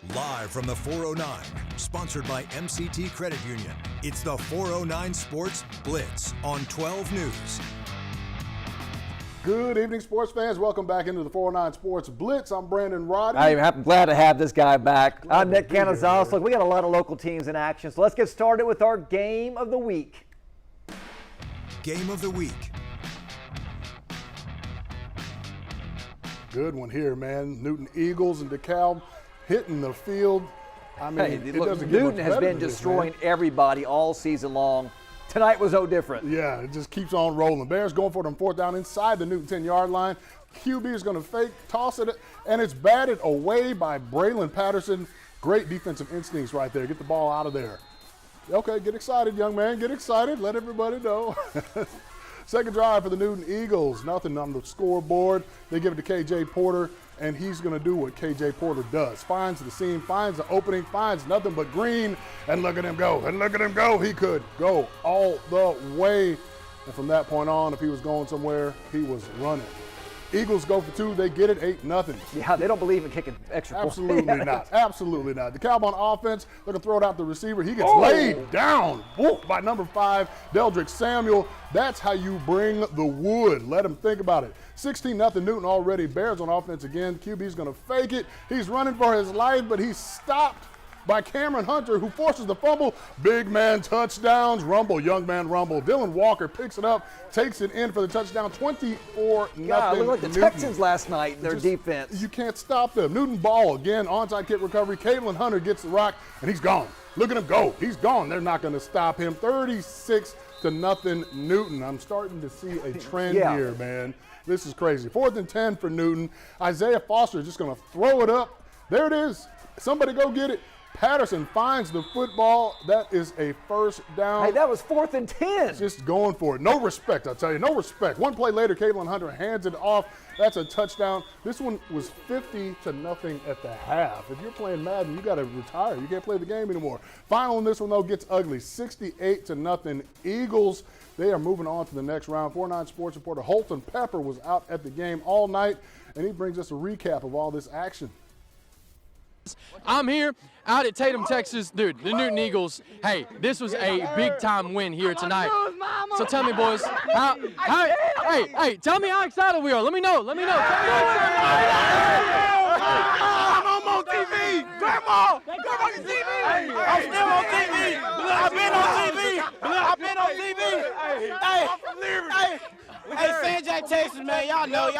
Live from the 409, sponsored by MCT Credit Union, it's the 409 Sports Blitz on 12 News. Good evening, sports fans. Welcome back into the 409 Sports Blitz. I'm Brandon Roddy. I'm glad to have this guy back. I'm Nick Canizales. Look, we got a lot of local teams in action, so let's get started with our game of the week. Game of the week. Good one here, man. Newton Eagles and DeKalb hitting the field. I mean, hey, look, Newton has been destroying everybody all season long. Tonight was no different. Yeah, it just keeps on rolling. Bears going for them fourth down inside the Newton 10-yard line. QB is going to fake, toss it, and it's batted away by Braylon Patterson. Great defensive instincts right there. Get the ball out of there. Okay, get excited, young man. Get excited. Let everybody know. Second drive for the Newton Eagles. Nothing on the scoreboard. They give it to K.J. Porter, and he's going to do what K.J. Porter does. Finds the seam, finds the opening, finds nothing but green, and look at him go. And look at him go. He could go all the way. And from that point on, if he was going somewhere, he was running. Eagles go for two. They get it 8-0. Yeah, they don't believe in kicking extra points. Absolutely not. Absolutely not. The Kalb on offense, they're going to throw it out the receiver. He gets laid down by number 5, Deldrick Samuel. That's how you bring the wood. Let him think about it. 16-0 Newton already. Bears on offense again. QB's going to fake it. He's running for his life, but he's stopped by Cameron Hunter, who forces the fumble. Big man touchdowns. Rumble, young man rumble. Dylan Walker picks it up, takes it in for the touchdown. 24-0. Yeah, look like the Newton. Texans last night, their defense. You can't stop them. Newton ball again, onside kick recovery. Caitlin Hunter gets the rock, and he's gone. Look at him go. He's gone. They're not going to stop him. 36-0 Newton. I'm starting to see a trend here, man. This is crazy. 4th and 10 for Newton. Isaiah Foster is just going to throw it up. There it is. Somebody go get it. Patterson finds the football. That is a first down. Hey, that was 4th and 10. Just going for it. No respect, I'll tell you. No respect. One play later, Caitlin Hunter hands it off. That's a touchdown. This one was 50-0 at the half. If you're playing Madden, you got to retire. You can't play the game anymore. Final on this one, though, gets ugly. 68-0 Eagles. They are moving on to the next round. 409 Sports reporter Holton Pepper was out at the game all night, and he brings us a recap of all this action. I'm here out at Tatum, Texas. Dude, the Newton Eagles, hey, this was a big-time win here tonight. So tell me, boys, hey, tell me how excited we are. Let me know. Tell me how I'm on TV. Grandma, you see me? I'm still on TV. I've been on TV. Hey, San Jack, Texas, man. Y'all know.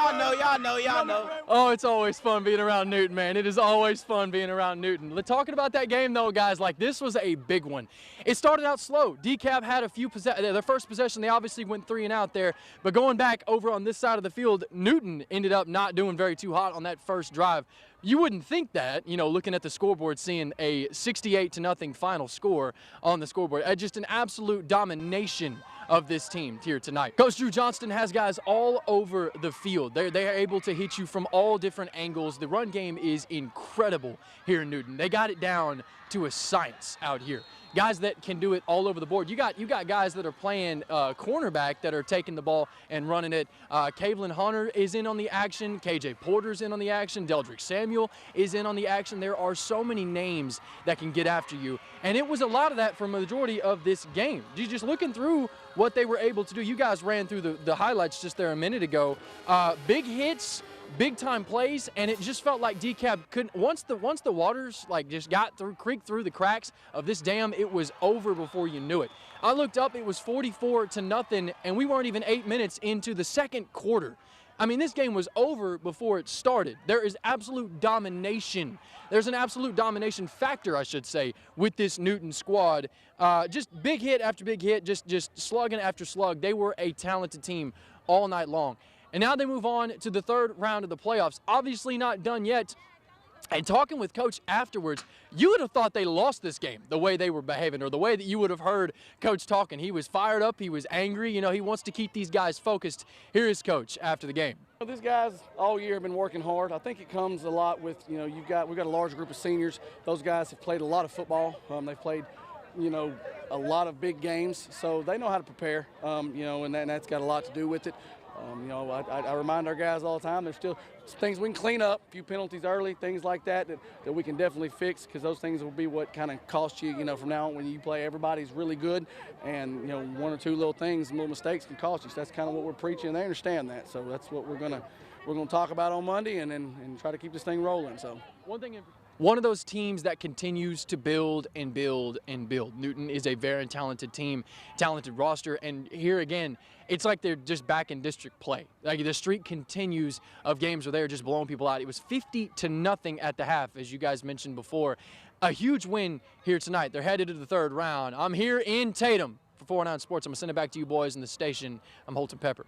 Oh, it's always fun being around Newton, man. It is always fun being around Newton. Talking about that game, though, guys, like this was a big one. It started out slow. DeKalb had a few their first possession. They obviously went 3 and out there. But going back over on this side of the field, Newton ended up not doing very too hot on that first drive. You wouldn't think that, looking at the scoreboard, seeing a 68-0 final score on the scoreboard. Just an absolute domination of this team here tonight. Coach Drew Johnston has guys all over the field. They are able to hit you from all different angles. The run game is incredible here in Newton. They got it down to a science out here. Guys that can do it all over the board. You got guys that are playing cornerback that are taking the ball and running it. Caitlin Hunter is in on the action. KJ Porter's in on the action. Deldrick Samuel is in on the action. There are so many names that can get after you. And it was a lot of that for a majority of this game. Just looking through what they were able to do. You guys ran through the highlights just there a minute ago. Big hits, big time plays, and it just felt like DeKalb couldn't. Once the waters just got creaked through the cracks of this dam, it was over before you knew it. I looked up, it was 44-0, and we weren't even 8 minutes into the second quarter. I mean, this game was over before it started. There is absolute domination. There's an absolute domination factor, I should say, with this Newton squad. Just big hit after big hit, just slugging after slug. They were a talented team all night long. And now they move on to the third round of the playoffs. Obviously not done yet. And talking with Coach afterwards, you would have thought they lost this game, the way they were behaving, or the way that you would have heard Coach talking. He was fired up. He was angry. He wants to keep these guys focused. Here is Coach after the game. These guys all year have been working hard. I think it comes a lot with, we've got a large group of seniors. Those guys have played a lot of football. They've played, a lot of big games, so they know how to prepare, and that's got a lot to do with it. I remind our guys all the time, there's still things we can clean up, a few penalties early, things like that we can definitely fix, because those things will be what kind of cost you, from now on when you play. Everybody's really good, and, one or two little things, little mistakes can cost you. So that's kind of what we're preaching, and they understand that. So that's what we're gonna talk about on Monday, and try to keep this thing rolling. So one of those teams that continues to build and build and build. Newton is a very talented team, talented roster, and here again, it's like they're just back in district play. Like the streak continues of games where they're just blowing people out. It was 50-0 at the half, as you guys mentioned before. A huge win here tonight. They're headed to the third round. I'm here in Tatum for 409 Sports. I'm going to send it back to you boys in the station. I'm Holton Pepper.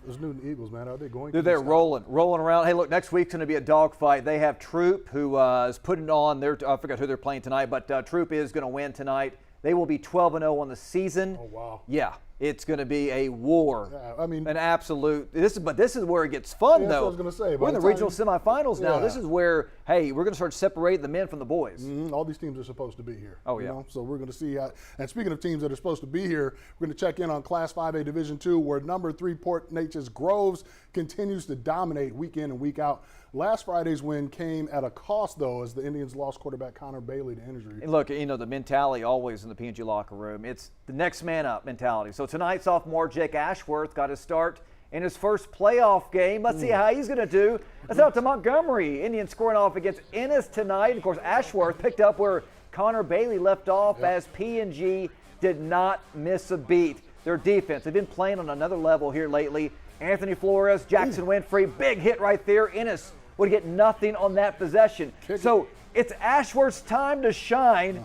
Those Newton Eagles, man, are they going? They're rolling around. Hey, look, next week's going to be a dogfight. They have Troop, who is putting on I forgot who they're playing tonight, but Troop is going to win tonight. They will be 12-0 on the season. Oh, wow. Yeah, it's going to be a war. Yeah, I mean, an absolute. This is where it gets fun, though. That's what I was going to say. We're in the regional semifinals now. Yeah. This is where, hey, we're going to start separating the men from the boys. Mm-hmm. All these teams are supposed to be here. Oh, yeah. So we're going to see. And speaking of teams that are supposed to be here, we're going to check in on Class 5A Division II, where number 3 Port Neches Groves continues to dominate week in and week out. Last Friday's win came at a cost, though, as the Indians lost quarterback Connor Bailey to injury. And look, the mentality always in the P&G locker room, it's the next man up mentality. So tonight, sophomore Jake Ashworth got his start in his first playoff game. Let's see how he's going to do. Let's out to Montgomery. Indians scoring off against Ennis tonight. Of course, Ashworth picked up where Connor Bailey left off as P&G did not miss a beat. Their defense, they've been playing on another level here lately. Anthony Flores, Jackson Winfrey, big hit right there. Ennis would get nothing on that possession. So it's Ashworth's time to shine.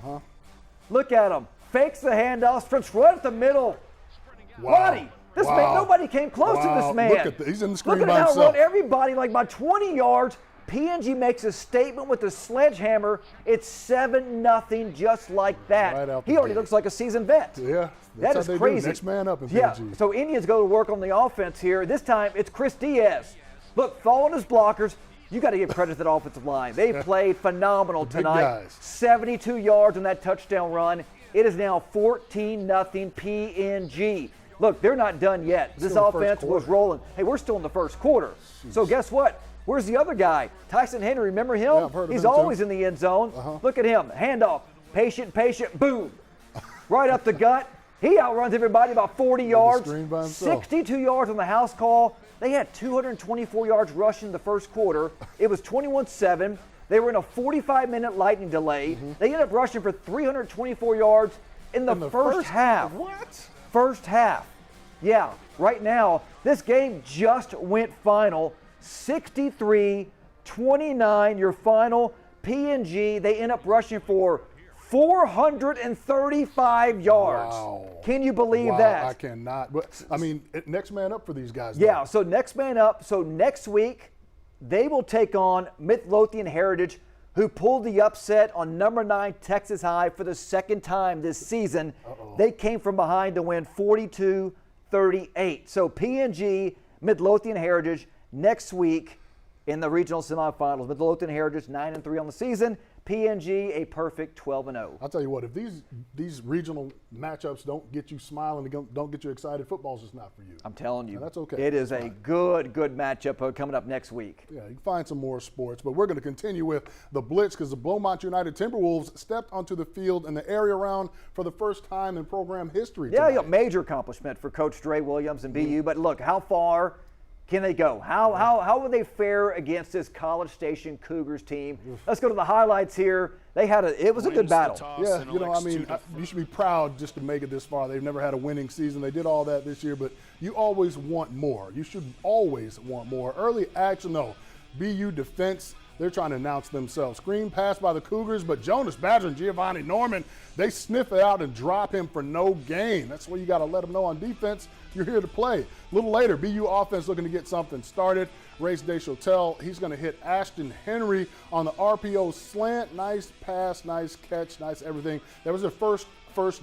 Look at him. Fakes the handoff, strips right at the middle. Wow. Buddy, this man, nobody came close to this man. Look at he's in the screen Look by at how himself. run everybody like by 20 yards. P&G makes a statement with the sledgehammer. It's 7-0 just like that. Right out the He already gate. looks like a seasoned vet. Yeah, That how is they crazy. Do. Next man up in Yeah, PNG. so Indians go to work on the offense here. This time it's Chris Diaz. Look, following his blockers, you got to give credit to that offensive line. They played phenomenal tonight. guys. 72 yards on that touchdown run. It is now 14-0 PNG. Look, they're not done yet. This Still in the first offense was quarter. rolling. Hey, we're still in the first quarter. So guess what? Where's the other guy? Tyson Henry, remember him? Yeah, I've heard of He's him, too. always in the end zone. Look at him. Handoff. Patient, boom. Right up the gut. He outruns everybody about 40 yards. screen by himself. 62 yards on the house call. They had 224 yards rushing the first quarter. It was 21-7. They were in a 45-minute lightning delay. They ended up rushing for 324 yards in the first half. What? First half. Yeah, right now, this game just went final. 63-29, your final. P&G, they end up rushing for 435 yards. Wow. Can you believe Wow, that? I cannot. But I mean, next man up for these guys. Yeah, though. so next man up. So next week, they will take on Midlothian Heritage, who pulled the upset on number 9 Texas High for the second time this season. They came from behind to win 42-38. So P&G, Midlothian Heritage next week in the regional semifinals. Midlothian Heritage 9-3 on the season. P&G a perfect 12-0. I'll tell you what, if these regional matchups don't get you smiling, don't get you excited, football's just not for you. I'm telling you, And that's okay. It is That's a fine. good matchup coming up next week. Yeah, you can find some more sports, but we're going to continue with the Blitz because the Beaumont United Timberwolves stepped onto the field in the area round for the first time in program history Yeah, tonight. major accomplishment for Coach Dre Williams and BU. But look, how far can they go? How will they fare against this College Station Cougars team? Let's go to the highlights here. It was a good battle. Yeah, you should be proud just to make it this far. They've never had a winning season. They did all that this year, but you always want more. You should always want more. Early action, though. BU defense, they're trying to announce themselves. Screen pass by the Cougars, but Jonas Badger and Giovanni Norman, they sniff it out and drop him for no gain. That's what you got to let them know on defense. You're here to play. A little later, BU offense looking to get something started. Race Deshotel, he's going to hit Ashton Henry on the RPO slant. Nice pass, nice catch, nice everything. That was the first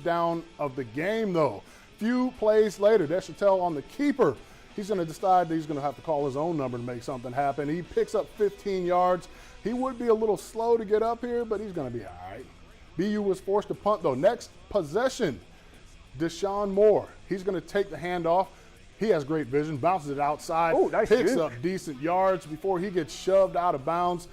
down of the game, though. Few plays later, Deshotel on the keeper. He's going to decide that he's going to have to call his own number to make something happen. He picks up 15 yards. He would be a little slow to get up here, but he's going to be all right. BU was forced to punt, though. Next possession, Deshaun Moore. He's going to take the handoff. He has great vision, bounces it outside, Ooh, nice picks juke. up decent yards before he gets shoved out of bounds.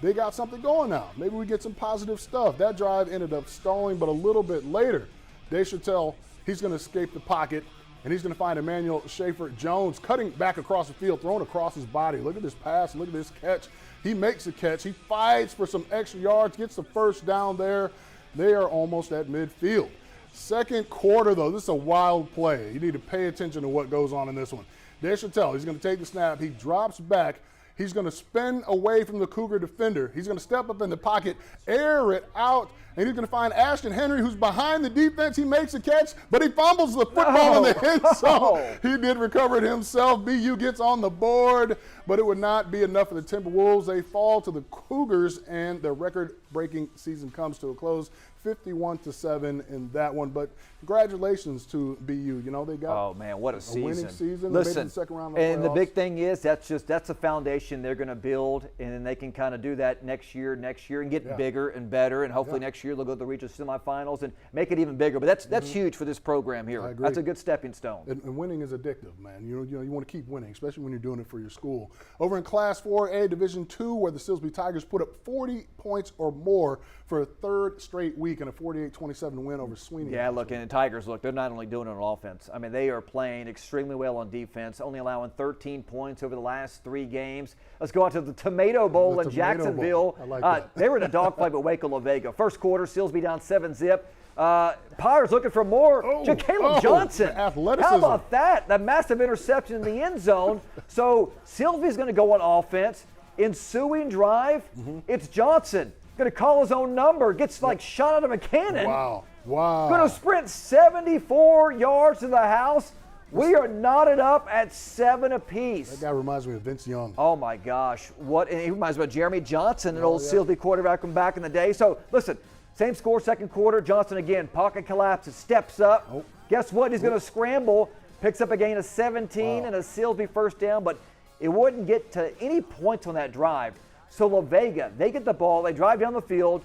They got something going now. Maybe we get some positive stuff. That drive ended up stalling, but a little bit later, Deschatel, he's going to escape the pocket, and he's going to find Emmanuel Schaefer-Jones cutting back across the field, throwing across his body. Look at this pass. Look at this catch. He makes a catch. He fights for some extra yards, gets the first down there. They are almost at midfield. Second quarter, though, this is a wild play. You need to pay attention to what goes on in this one. Deschatel, he's going to take the snap. He drops back. He's going to spin away from the Cougar defender. He's going to step up in the pocket, air it out, and he's going to find Ashton Henry, who's behind the defense. He makes a catch, but he fumbles the football in the end zone. He did recover it himself. BU gets on the board, but it would not be enough for the Timberwolves. They fall to the Cougars, and their record-breaking season comes to a close, 51-7 in that one. But congratulations to BU. You know, they got what a season. Winning season. Listen, they made the second round of the and the playoffs. big thing is that's a foundation they're going to build, and then they can kind of do that next year, and get bigger and better, and hopefully next year they'll go to the regional semifinals and make it even bigger. But that's huge for this program here. I agree. That's a good stepping stone. And winning is addictive, man. You want to keep winning, especially when you're doing it for your school. Over in Class 4A, Division II, where the Silsbee Tigers put up 40 points or more for a third straight week in a 48-27 win over Sweeney. Yeah, look, and the Tigers, they're not only doing it on offense. I mean, they are playing extremely well on defense, only allowing 13 points over the last 3 games. Let's go out to the Tomato Bowl in Jacksonville. I like that. They were in a dogfight with Waco Vega. First quarter, Silsbee down 7-zip. Pirates looking for more. Kalb Johnston. Athleticism. How about that? The massive interception in the end zone. So Silsbee's going to go on offense. Ensuing drive, it's Johnston. Going to call his own number. Gets shot out of a cannon. Wow. Going to sprint 74 yards to the house. We are knotted up at 7 apiece. That guy reminds me of Vince Young. Oh my gosh. And he reminds me of Jeremy Johnson, an old Silsbee quarterback from back in the day. So listen, same score, second quarter. Johnston again, pocket collapses, steps up. Guess what? He's going to scramble, picks up a gain of 17 and a Silsbee first down, but it wouldn't get to any points on that drive. So La Vega, they get the ball, they drive down the field.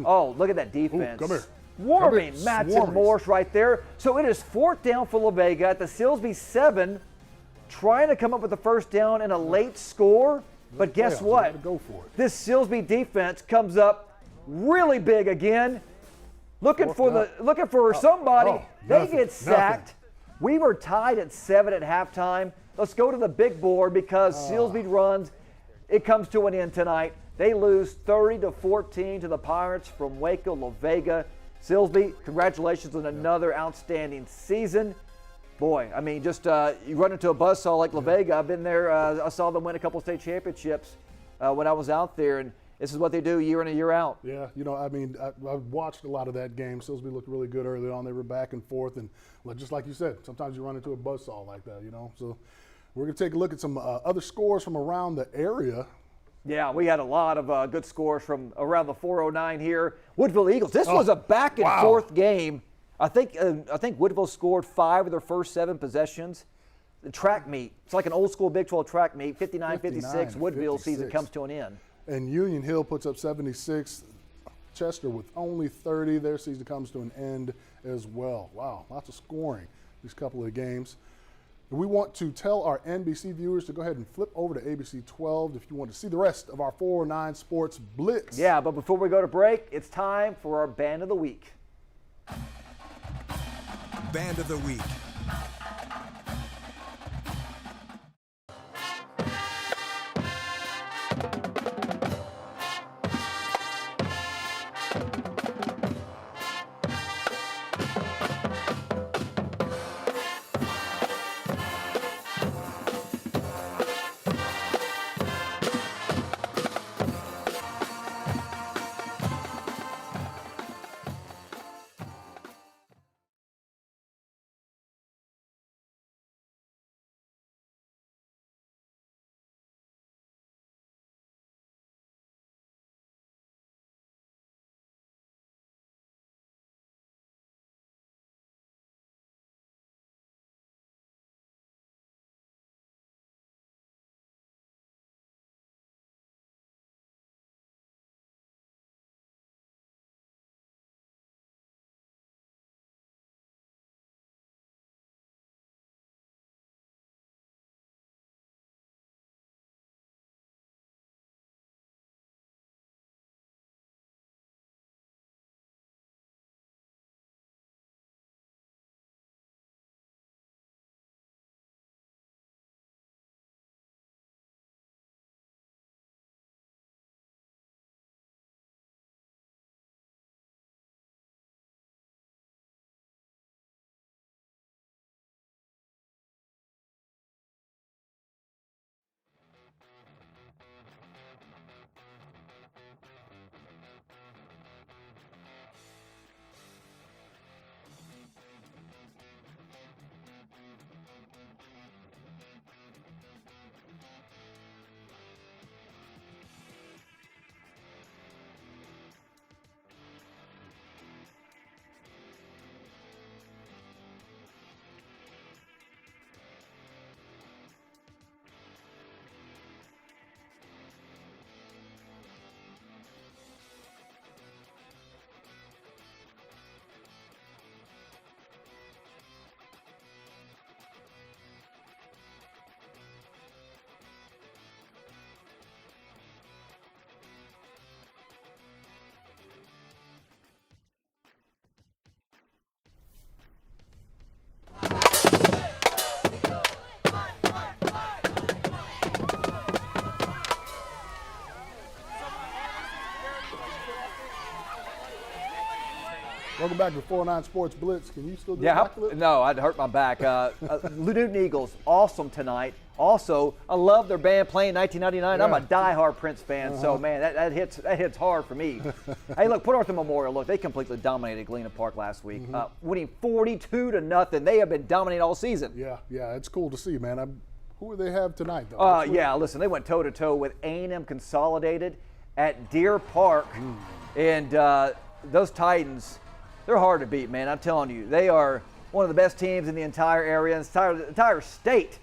Oh, look at that defense. Come here. Swarming Matson Morse right there. So it is 4th down for La Vega at the Silsbee 7, trying to come up with the first down and a late score. But guess what? Go for it. This Silsbee defense comes up really big again, looking for somebody. They get sacked. We were tied at 7 at halftime. Let's go to the big board because Silsbee runs. It comes to an end tonight. They lose 30-14 to the Pirates from Waco La Vega. Silsbee, congratulations on another outstanding season. Boy, I mean, just you run into a buzzsaw like La Vega. I've been there. I saw them win a couple state championships when I was out there, and this is what they do year in and year out. Yeah, I mean, I watched a lot of that game. Silsbee looked really good early on. They were back and forth, and just like you said, sometimes you run into a buzzsaw like that, So we're going to take a look at some other scores from around the area. Yeah, we had a lot of good scores from around the 409 here. Woodville Eagles. This was a back and forth game. I think Woodville scored 5 of their first 7 possessions. The track meet. It's like an old school Big 12 track meet. 59-56. Woodville season comes to an end. And Union Hill puts up 76. Chester with only 30. Their season comes to an end as well. Wow, lots of scoring these couple of games. We want to tell our NBC viewers to go ahead and flip over to ABC 12 if you want to see the rest of our 409 Sports Blitz. Yeah, but before we go to break, it's time for our Band of the Week. Band of the Week. Welcome back to 409 Sports Blitz. Can you still do Yeah, a backflip? no, I'd hurt my back. Newton Eagles, awesome tonight. Also, I love their band playing 1999. I'm a diehard Prince fan, so man, that hits hard for me. Hey, look, Port Arthur Memorial. Look, they completely dominated Galena Park last week, winning 42-0. They have been dominating all season. Yeah, it's cool to see, man. Who do they have tonight, though? Yeah, listen, they went toe-to-toe with A&M Consolidated at Deer Park, and those Titans, they're hard to beat, man. I'm telling you, they are one of the best teams in the entire area, and the entire state.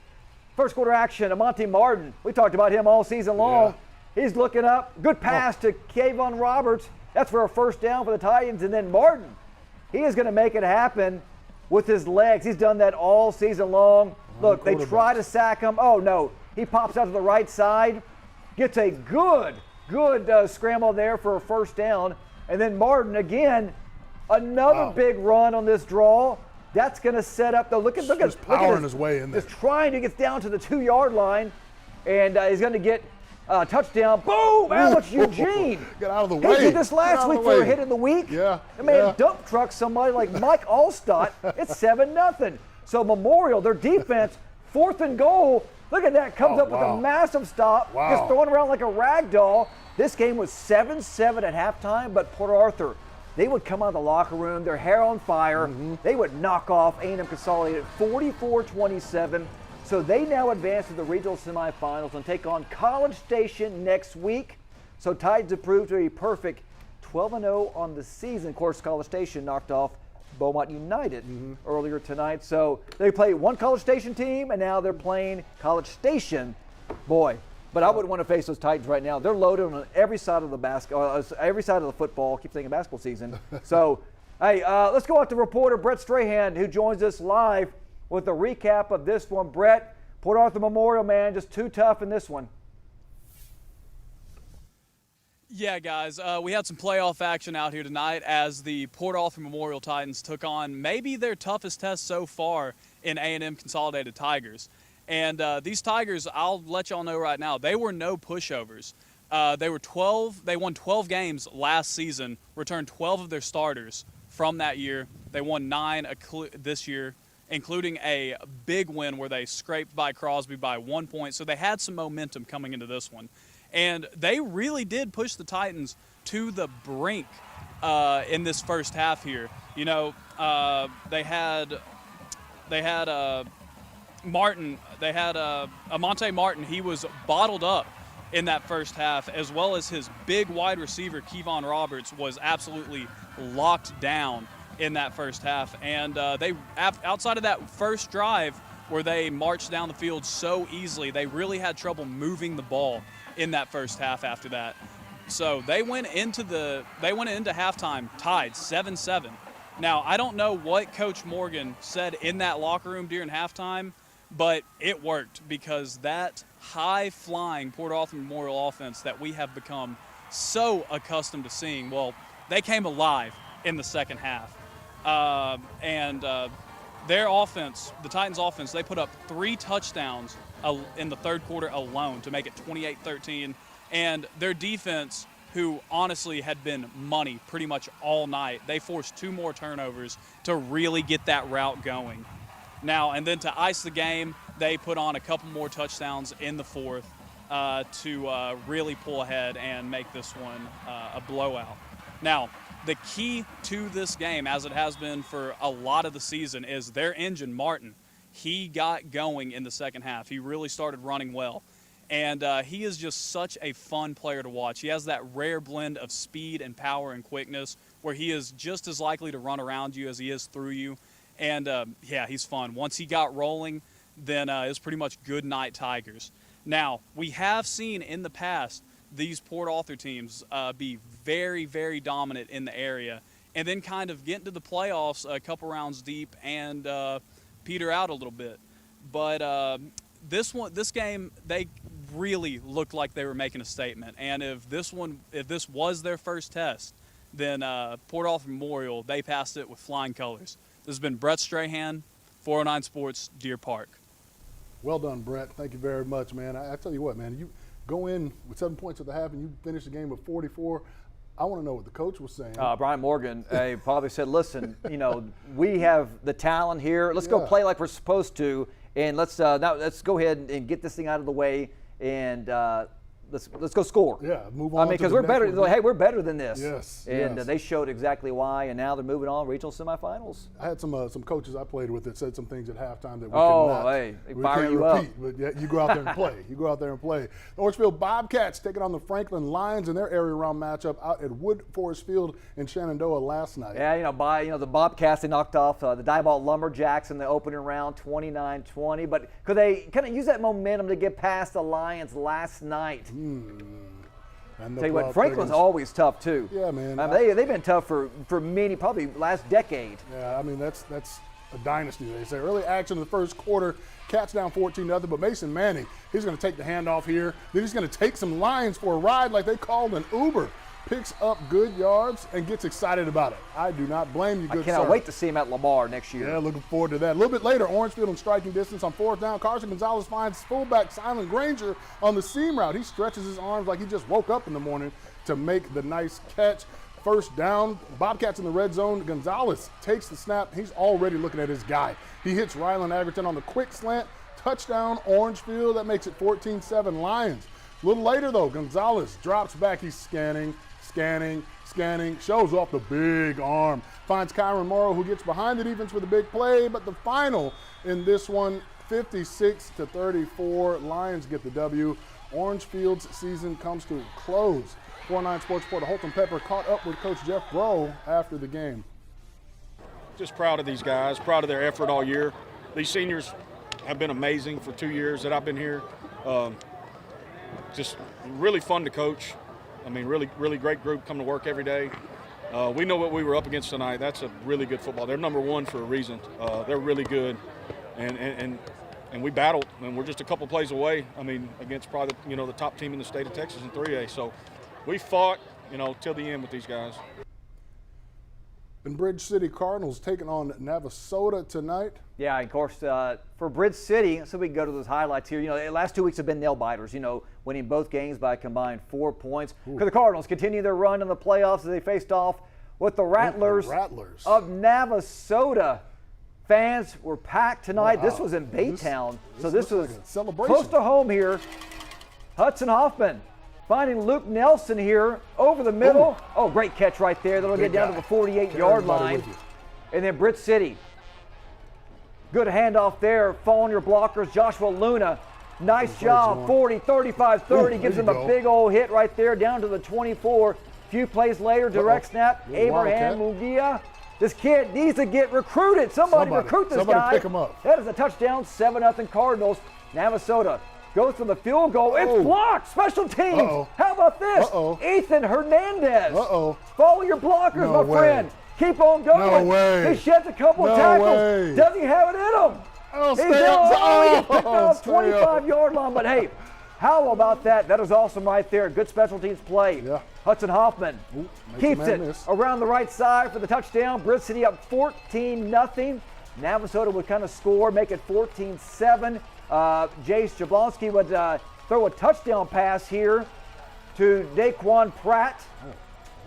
First quarter action, Amonte Martin. We talked about him all season long. Yeah. He's looking up. Good pass to Kayvon Roberts. That's for a first down for the Titans. And then Martin, he is going to make it happen with his legs. He's done that all season long. Look, they try to sack him. Oh, no. He pops out to the right side, gets a good scramble there for a first down. And then Martin, again, another big run on this draw. That's going to set up, though. Look at powering his way in there. Just trying to get down to the 2-yard line, and he's going to get a touchdown. Boom! Alex Eugene. Get out of the way. He did this last week for a hit of the week. Yeah. The man dump truck somebody like Mike Allstott. It's 7-0. So Memorial, their defense, 4th and goal. Look at that. Comes up with a massive stop. Wow. Just throwing around like a rag doll. This game was 7-7 at halftime, but Port Arthur, they would come out of the locker room, their hair on fire. They would knock off A&M Consolidated 44-27. So they now advance to the regional semifinals and take on College Station next week. So Titans have proved to be perfect 12-0 on the season. Of course, College Station knocked off Beaumont United earlier tonight. So they played one College Station team, and now they're playing College Station. Boy. But I wouldn't want to face those Titans right now. They're loaded on every side of the every side of the football. Keep thinking basketball season. So, hey, let's go out to reporter Brett Strahan, who joins us live with a recap of this one. Brett, Port Arthur Memorial, man, just too tough in this one. Yeah, guys, we had some playoff action out here tonight as the Port Arthur Memorial Titans took on maybe their toughest test so far in A&M Consolidated Tigers. And these Tigers, I'll let y'all know right now, they were no pushovers. They won 12 games last season, returned 12 of their starters from that year. They won 9 this year, including a big win where they scraped by Crosby by 1 point. So they had some momentum coming into this one. And they really did push the Titans to the brink in this first half here. You know, they had Martin, they had Amonte Martin. He was bottled up in that first half, as well as his big wide receiver, Kayvon Roberts, was absolutely locked down in that first half. And they, outside of that first drive where they marched down the field so easily, they really had trouble moving the ball in that first half after that. So they went into halftime tied 7-7. Now, I don't know what Coach Morgan said in that locker room during halftime, but it worked because that high-flying Port Arthur Memorial offense that we have become so accustomed to seeing, well, they came alive in the second half. Their offense, the Titans' offense, they put up 3 touchdowns in the third quarter alone to make it 28-13. And their defense, who honestly had been money pretty much all night, they forced 2 more turnovers to really get that route going. Now, and then to ice the game, they put on a couple more touchdowns in the fourth to really pull ahead and make this one a blowout. Now, the key to this game, as it has been for a lot of the season, is their engine, Martin. He got going in the second half. He really started running well. And he is just such a fun player to watch. He has that rare blend of speed and power and quickness where he is just as likely to run around you as he is through you. And, yeah, he's fun. Once he got rolling, then it was pretty much good night Tigers. Now, we have seen in the past these Port Arthur teams be very, very dominant in the area and then kind of get into the playoffs a couple rounds deep and peter out a little bit. But this game, they really looked like they were making a statement. And if this was their first test, then Port Arthur Memorial, they passed it with flying colors. This has been Brett Strahan, 409 Sports, Deer Park. Well done, Brett. Thank you very much, man. I tell you what, man, you go in with 7 points at the half and you finish the game with 44. I want to know what the coach was saying. Brian Morgan probably said, listen, we have the talent here. Let's go play like we're supposed to, and let's go ahead and get this thing out of the way, and let's go score. Yeah, move on. Because we're better. Hey, we're better than this. Yes. And they showed exactly why, and now they're moving on regional semifinals. I had some coaches I played with that said some things at halftime that they fire you repeat, up. But yeah, you go out there and play. You go out there and play. The Orangefield Bobcats taking on the Franklin Lions in their area round matchup out at Wood Forest Field in Shenandoah last night. Yeah, the Bobcats, they knocked off the Dibolt Lumberjacks in the opening round, 29-20. But could they kind of use that momentum to get past the Lions last night? And tell you what, Franklin's always tough too. Yeah, man. They've been tough for many, probably last decade. Yeah, I mean that's a dynasty. They say early action in the first quarter, Cats down 14-0. But Mason Manning, he's going to take the handoff here. Then he's going to take some Lions for a ride like they called an Uber. Picks up good yards and gets excited about it. I do not blame you, good sir. I cannot wait to see him at Lamar next year. Yeah, looking forward to that. A little bit later, Orangefield in striking distance on fourth down. Carson Gonzalez finds fullback Silent Granger on the seam route. He stretches his arms like he just woke up in the morning to make the nice catch. First down, Bobcats in the red zone. Gonzalez takes the snap. He's already looking at his guy. He hits Rylan Agerton on the quick slant. Touchdown, Orangefield. That makes it 14-7 Lions. A little later, though, Gonzalez drops back. He's scanning, shows off the big arm. Finds Kyron Morrow, who gets behind the defense with a big play, but the final in this one, 56-34. Lions get the W. Orangefield's season comes to a close. 409 Sports reporter Holton Pepper caught up with Coach Jeff Bro after the game. Just proud of these guys, proud of their effort all year. These seniors have been amazing for 2 years that I've been here. Just really fun to coach. I mean, really, really great group, come to work every day. We know what we were up against tonight. That's a really good football. They're number one for a reason. They're really good, and we battled, and we're just a couple plays away. I mean, against probably the top team in the state of Texas in 3A. So we fought, till the end with these guys. And Bridge City Cardinals taking on Navasota tonight. Yeah, of course, for Bridge City, so we can go to those highlights here. The last 2 weeks have been nail biters, winning both games by a combined 4 points. Could the Cardinals continue their run in the playoffs as they faced off with the Rattlers of Navasota? Fans were packed tonight. Wow. This was in Baytown, so this was like a celebration. Close to home here. Hudson Hoffman finding Luke Nelson here over the middle. Oh, great catch right there. That'll get down to the 48-yard line. And then Bridge City. Good handoff there. Following your blockers, Joshua Luna. Nice job. 40, 35, 30. Gives him a big old hit right there down to the 24. Few plays later, direct snap. Abraham Mugia. This kid needs to get recruited. Somebody recruit this guy. Pick him up. That is a touchdown. 7-0 Cardinals. Navasota goes for the field goal. It's blocked. Special teams. How about this? Ethan Hernandez. Follow your blockers, my friend. Keep on going. No way. He sheds a couple tackles. Does he have it in him? He gets picked off 25-yard line. But hey, how about that? That is awesome right there. Good special teams play. Yeah. Hudson Hoffman keeps it around the right side for the touchdown. Bridge City up 14-0. Navasota would kind of score, make it 14-7. Jace Jablonski would throw a touchdown pass here to Daquan Pratt.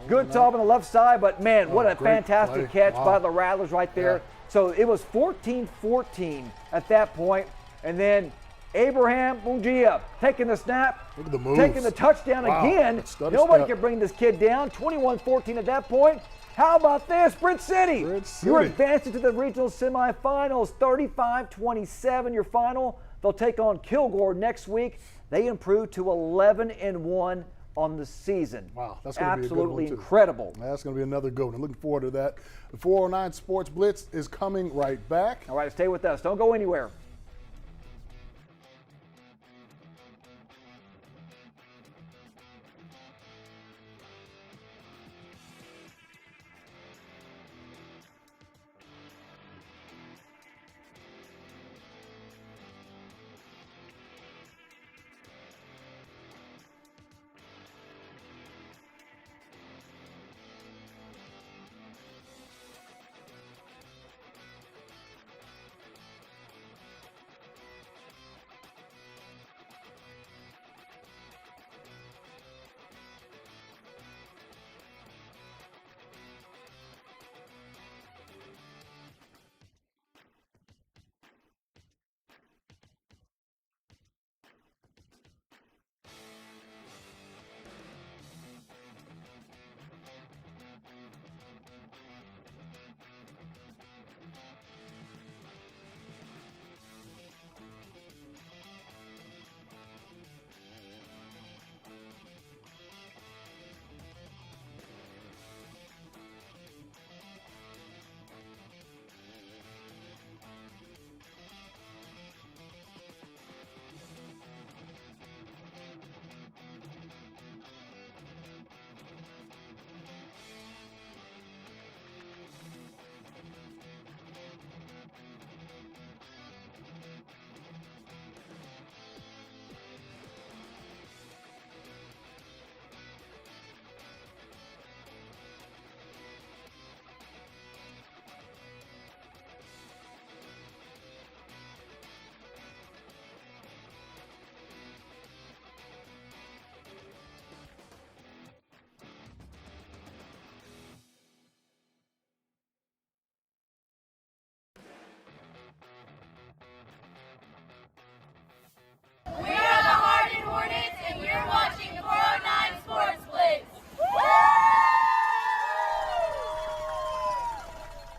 Good top on the left side, but man, what a fantastic catch by the Rattlers right there. Yeah. So it was 14-14 at that point. And then Abraham Mungia taking the snap, taking the touchdown again. Nobody can bring this kid down. 21-14 at that point. How about this? Bridge City. You're advancing to the regional semifinals. 35-27 your final. They'll take on Kilgore next week. They improved to 11-1 on the season. Wow, that's going to be a good one, too. Absolutely incredible. That's going to be another good one. Looking forward to that. The 409 Sports Blitz is coming right back. All right, stay with us. Don't go anywhere.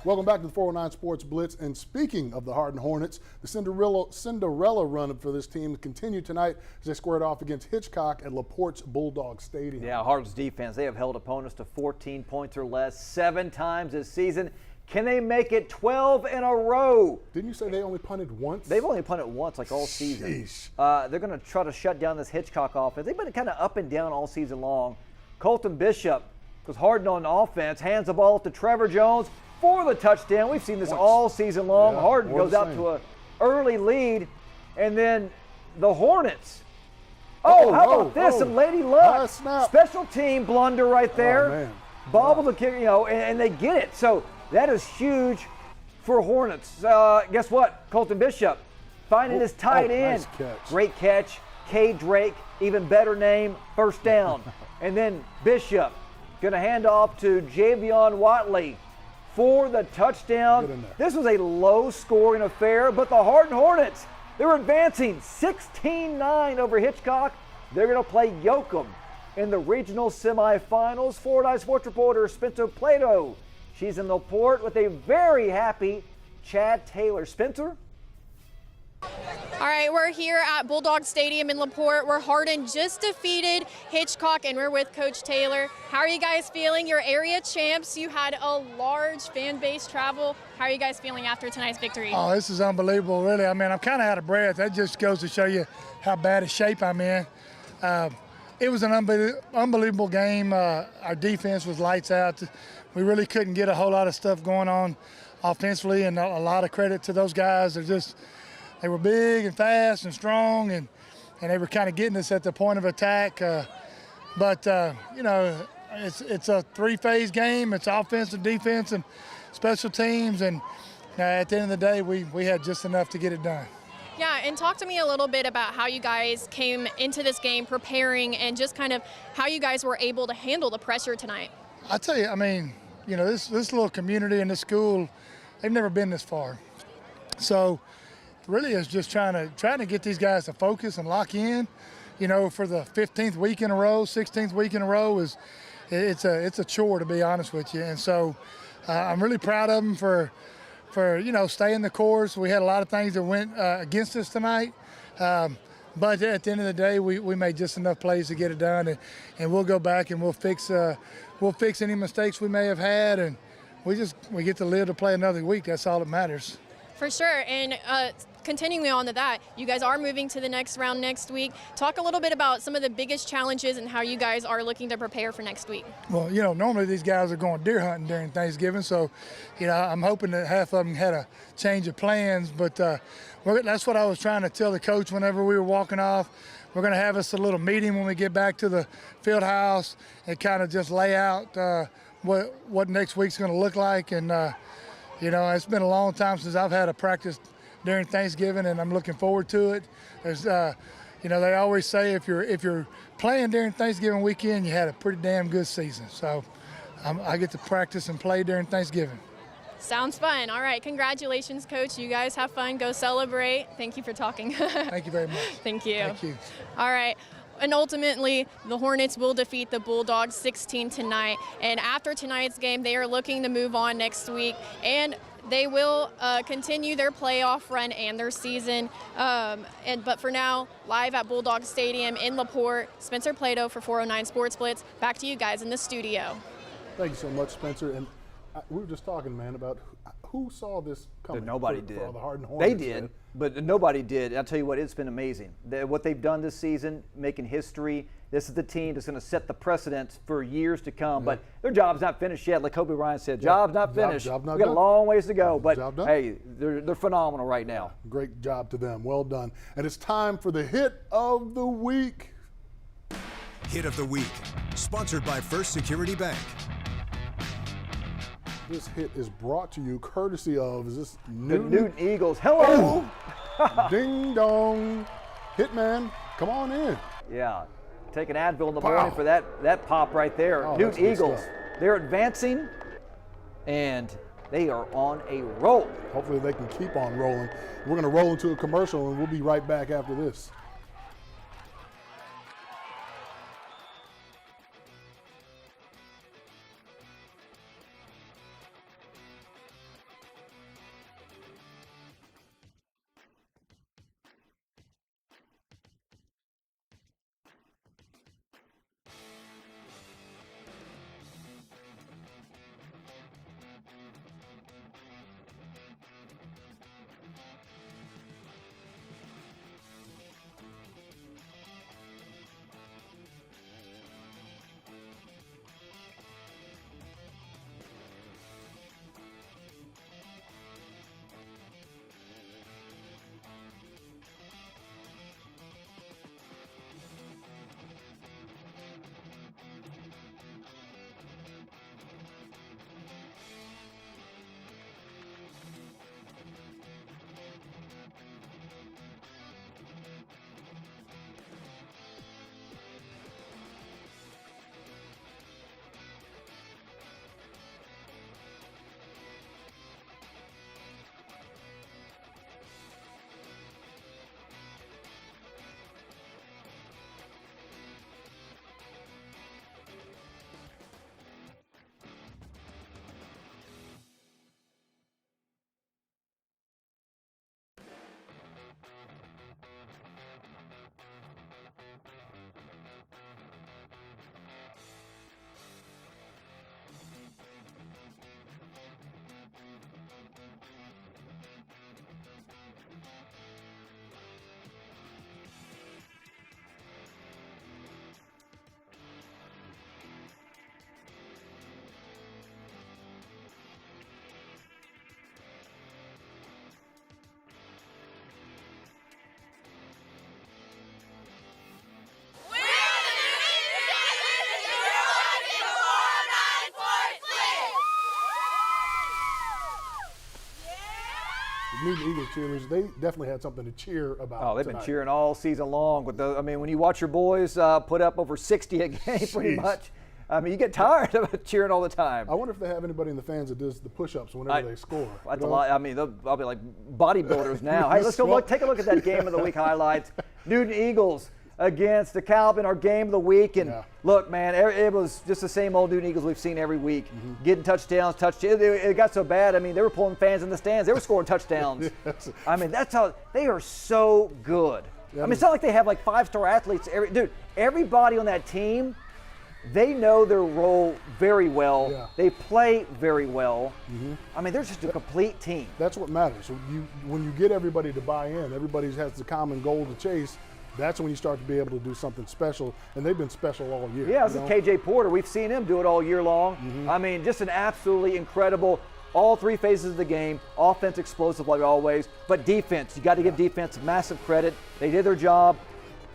Welcome back to the 409 Sports Blitz. And speaking of the Harden Hornets, the Cinderella run for this team continued tonight as they squared off against Hitchcock at LaPorte's Bulldog Stadium. Yeah, Harden's defense, they have held opponents to 14 points or less 7 times this season. Can they make it 12 in a row? Didn't you say they only punted once? They've only punted once, like all season. They're going to try to shut down this Hitchcock offense. They've been kind of up and down all season long. Colton Bishop was Harden on offense, hands the ball to Trevor Jones for the touchdown. We've seen this all season long. Yeah, Harden goes out to an early lead, and then the Hornets. How about this? Some Lady Luck. Special team blunder right there. Man. Bobble the kick, and they get it. So that is huge for Hornets. Guess what? Colton Bishop finding his tight end. Nice catch. Great catch. K. Drake, even better name, first down. And then Bishop going to hand off to Javion Watley for the touchdown. This was a low-scoring affair, but the Harden Hornets, they're advancing 16-9 over Hitchcock. They're going to play Yoakum in the regional semifinals. 409 Sports reporter Spencer Plato. She's in LaPorte with a very happy Chad Taylor. Spencer? All right, we're here at Bulldog Stadium in LaPorte where Harden just defeated Hitchcock, and we're with Coach Taylor. How are you guys feeling? You're area champs. You had a large fan base travel. How are you guys feeling after tonight's victory? Oh, this is unbelievable, really. I mean, I'm kind of out of breath. That just goes to show you how bad a shape I'm in. It was an unbelievable game. Our defense was lights out. We really couldn't get a whole lot of stuff going on offensively, and a lot of credit to those guys. They were big and fast and strong, and they were kind of getting us at the point of attack. But it's a three-phase game. It's offense, defense, and special teams. And at the end of the day, we had just enough to get it done. Yeah, and talk to me a little bit about how you guys came into this game preparing and just kind of how you guys were able to handle the pressure tonight. I tell you, I mean, this little community and this school, they've never been this far. So really it's just trying to get these guys to focus and lock in, for the 15th week in a row, 16th week in a row it's a chore, to be honest with you. And so I'm really proud of them for staying the course. We had a lot of things that went against us tonight. But at the end of the day, we made just enough plays to get it done, and we'll go back and we'll fix any mistakes we may have had, and we get to live to play another week. That's all that matters. For sure, and continuing on to that, you guys are moving to the next round next week. Talk a little bit about some of the biggest challenges and how you guys are looking to prepare for next week. Well, normally these guys are going deer hunting during Thanksgiving, so, I'm hoping that half of them had a change of plans, but that's what I was trying to tell the coach whenever we were walking off. We're going to have us a little meeting when we get back to the field house and kind of just lay out what next week's going to look like. And, it's been a long time since I've had a practice during Thanksgiving, and I'm looking forward to it. There's, they always say if you're playing during Thanksgiving weekend, you had a pretty damn good season. So I get to practice and play during Thanksgiving. Sounds fun. All right, congratulations, Coach. You guys have fun. Go celebrate. Thank you for talking. Thank you very much. Thank you. Thank you. All right. And ultimately, the Hornets will defeat the Bulldogs 16 tonight. And after tonight's game, they are looking to move on next week. And they will continue their playoff run and their season. But for now, live at Bulldog Stadium in LaPorte, Spencer Plato for 409 Sports Blitz. Back to you guys in the studio. Thank you so much, Spencer. And we were just talking, man, about who saw this coming. Nobody did. For the Harden Hornets. They did, but nobody did. I'll tell you what, it's been amazing. What they've done this season, making history. This is the team that's going to set the precedence for years to come. Yeah. But their job's not finished yet. Like Kobe Bryant said, job's not finished. Job not We've got done. a long ways to go. But, hey, they're phenomenal right now. Great job to them. Well done. And it's time for the Hit of the Week. Hit of the Week, sponsored by First Security Bank. This hit is brought to you courtesy of, is this Newton? The Newton Eagles. Hello! Oh. Ding dong. Hitman, come on in. Yeah. Take an Advil in the morning for that pop right there. Oh, Newton Eagles, they're advancing, and they are on a roll. Hopefully they can keep on rolling. We're going to roll into a commercial, and we'll be right back after this. The Newton Eagles cheerleaders, they definitely had something to cheer about. Oh, they've tonight. been cheering all season long. I mean, when you watch your boys put up over 60 a game, pretty much, I mean, you get tired of cheering all the time. I wonder if they have anybody in the fans that does the push-ups whenever they score. That's a lot. I mean, I'll be like bodybuilders now. Hey, let's go take a look at that game of the week highlights. Newton Eagles against the Kalb in our game of the week. And look, man, it was just the same old Newton Eagles we've seen every week. Getting touchdowns. It got so bad, I mean, they were pulling fans in the stands. They were scoring touchdowns. Yes. I mean, that's how they are so good. I mean, it's not like they have like 5-star athletes. Everybody on that team, they know their role very well. Yeah. They play very well. I mean, they're just a complete team. That's what matters. So when you get everybody to buy in, everybody has the common goal to chase, that's when you start to be able to do something special, and they've been special all year. Yeah, this is KJ Porter. We've seen him do it all year long. I mean, just an absolutely incredible, all three phases of the game, offense explosive like always, but defense, you got to give defense massive credit. They did their job,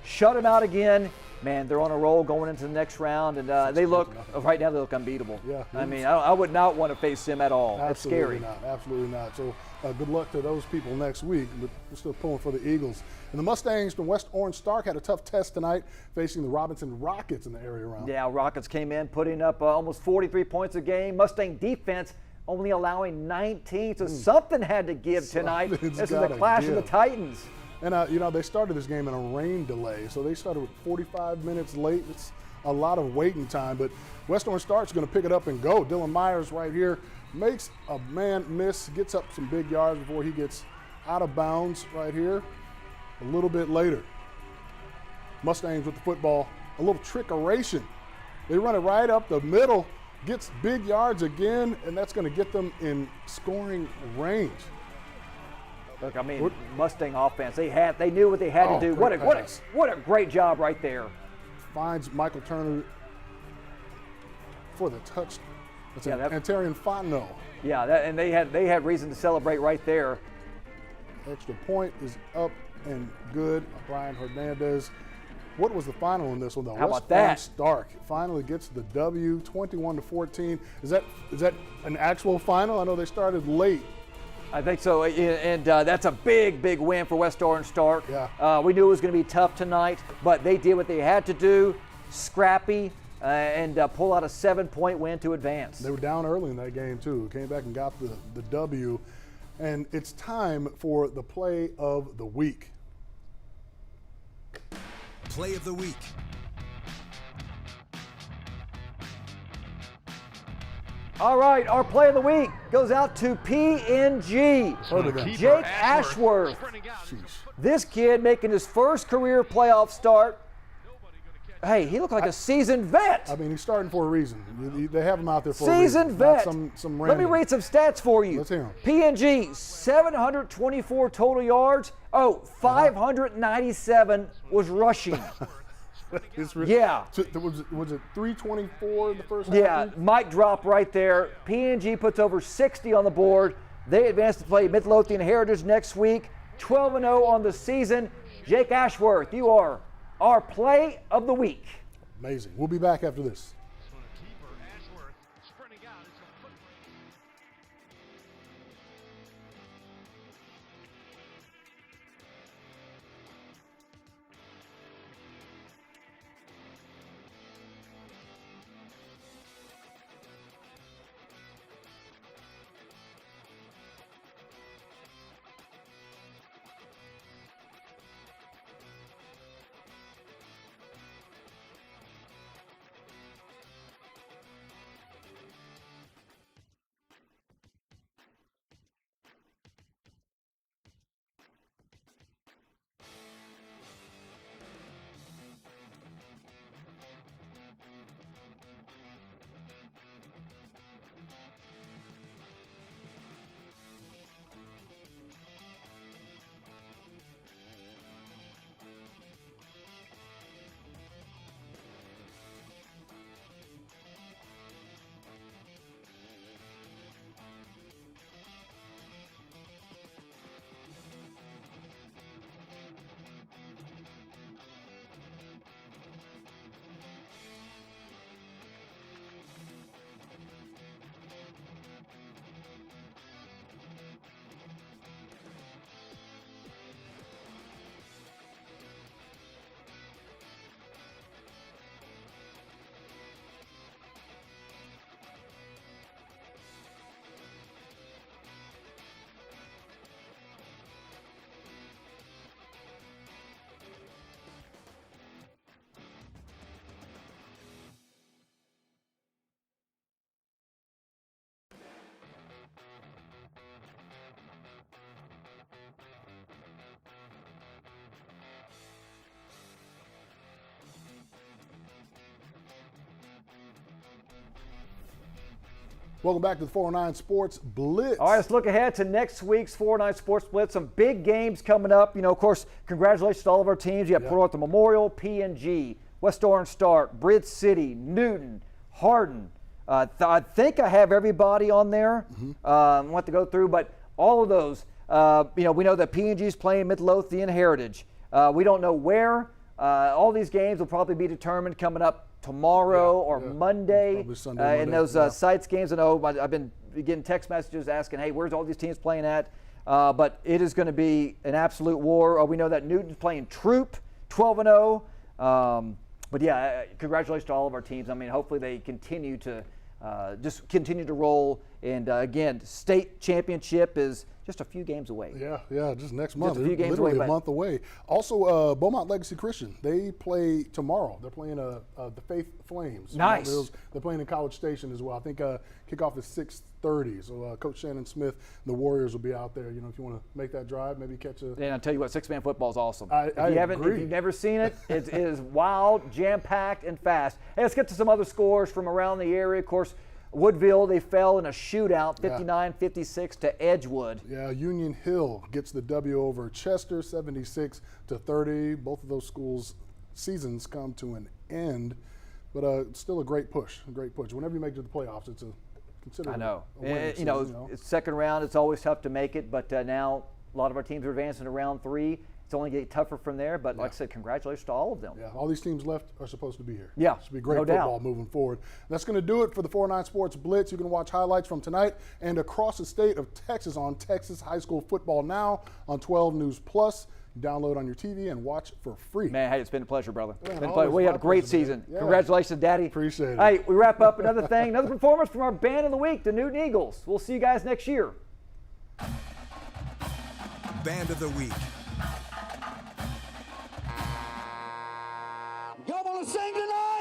shut them out again. Man, they're on a roll going into the next round, and right now they look unbeatable. Yeah, I mean, I would not want to face them at all. It's scary. Absolutely not. So good luck to those people next week. But we're still pulling for the Eagles. And the Mustangs from West Orange Stark had a tough test tonight, facing the Robinson Rockets in the area round. Yeah, Rockets came in putting up almost 43 points a game. Mustang defense only allowing 19, so something had to give tonight. This is the clash of the Titans. And, they started this game in a rain delay, so they started with 45 minutes late. It's a lot of waiting time, but West Orange Stark's going to pick it up and go. Dylan Myers right here makes a man miss, gets up some big yards before he gets out of bounds right here a little bit later. Mustangs with the football, a little trickeration. They run it right up the middle, gets big yards again, and that's going to get them in scoring range. Look, I mean, Mustang offense, they knew what they had to do. What a great job right there. Finds Michael Turner for the touch. That's Antarian Fontenot. Yeah, and they had reason to celebrate right there. Extra point is up and good. Brian Hernandez. What was the final in this one though? How about that? Stark finally gets the W, 21-14. Is that an actual final? I know they started late. I think so, and that's a big win for West Orange Stark. Yeah. We knew it was going to be tough tonight, but they did what they had to do, scrappy, and pull out a 7-point win to advance. They were down early in that game too. Came back and got the W, and it's time for the play of the week. Play of the week. All right, our play of the week goes out to PNG. Jake Ashworth. This kid making his first career playoff start. Hey, he looked like a seasoned vet. I mean, he's starting for a reason. They have him out there for seasoned a reason. Vet. Some Let me read some stats for you. Let's hear them. PNG, 724 total yards. 597 was rushing. Yeah. Was it 324 in the first half? Yeah, mic drop right there. PNG puts over 60 on the board. They advance to play Midlothian Heritage next week. 12-0 on the season. Jake Ashworth, you are our play of the week. Amazing. We'll be back after this. Welcome back to the 409 Sports Blitz. All right, let's look ahead to next week's 409 Sports Blitz. Some big games coming up. You know, of course, congratulations to all of our teams. You have Port Arthur Memorial, P&G, West Orange Start, Bridge City, Newton, Harden. I think I have everybody on there. I want to go through, but all of those, you know, we know that P&G is playing Midlothian Heritage. We don't know where. All these games will probably be determined coming up tomorrow or Monday. Probably Sunday, Monday. In those sites games. I know I've been getting text messages asking, hey, where's all these teams playing at? But it is going to be an absolute war. We know that Newton's playing Troop, 12-0. But yeah, congratulations to all of our teams. I mean, hopefully they continue to just continue to roll. And again, state championship is just a few games away. Yeah, just next month. Just a few games literally away, a month away. Also, Beaumont Legacy Christian, they play tomorrow. They're playing the Faith Flames. Nice. They're playing in College Station as well. I think kickoff is 6:30. So Coach Shannon Smith, the Warriors will be out there. You know, if you want to make that drive, maybe catch a. And I'll tell you what, six-man football is awesome. If you've never seen it, it is wild, jam-packed, and fast. Hey, let's get to some other scores from around the area. Of course, Woodville, they fell in a shootout, 59-56 to Edgewood. Yeah, Union Hill gets the W over Chester, 76-30. Both of those schools' seasons come to an end, but still a great push. Whenever you make it to the playoffs, it's a considerable. I know. Win season, It's second round. It's always tough to make it, but now a lot of our teams are advancing to round 3. It's only getting tougher from there, but like I said, congratulations to all of them. Yeah, all these teams left are supposed to be here. Yeah, it should be great no football doubt. moving forward. That's going to do it for the 409 Sports Blitz. You can watch highlights from tonight and across the state of Texas on Texas High School Football Now on 12 News Plus. Download on your TV and watch for free. Man, hey, it's been a pleasure, brother. Man, Been a pleasure. We had a great season. Yeah. Congratulations, Daddy. Appreciate it. Hey, we wrap up another performance from our band of the week, the Newton Eagles. We'll see you guys next year. Band of the Week. Y'all want to sing tonight?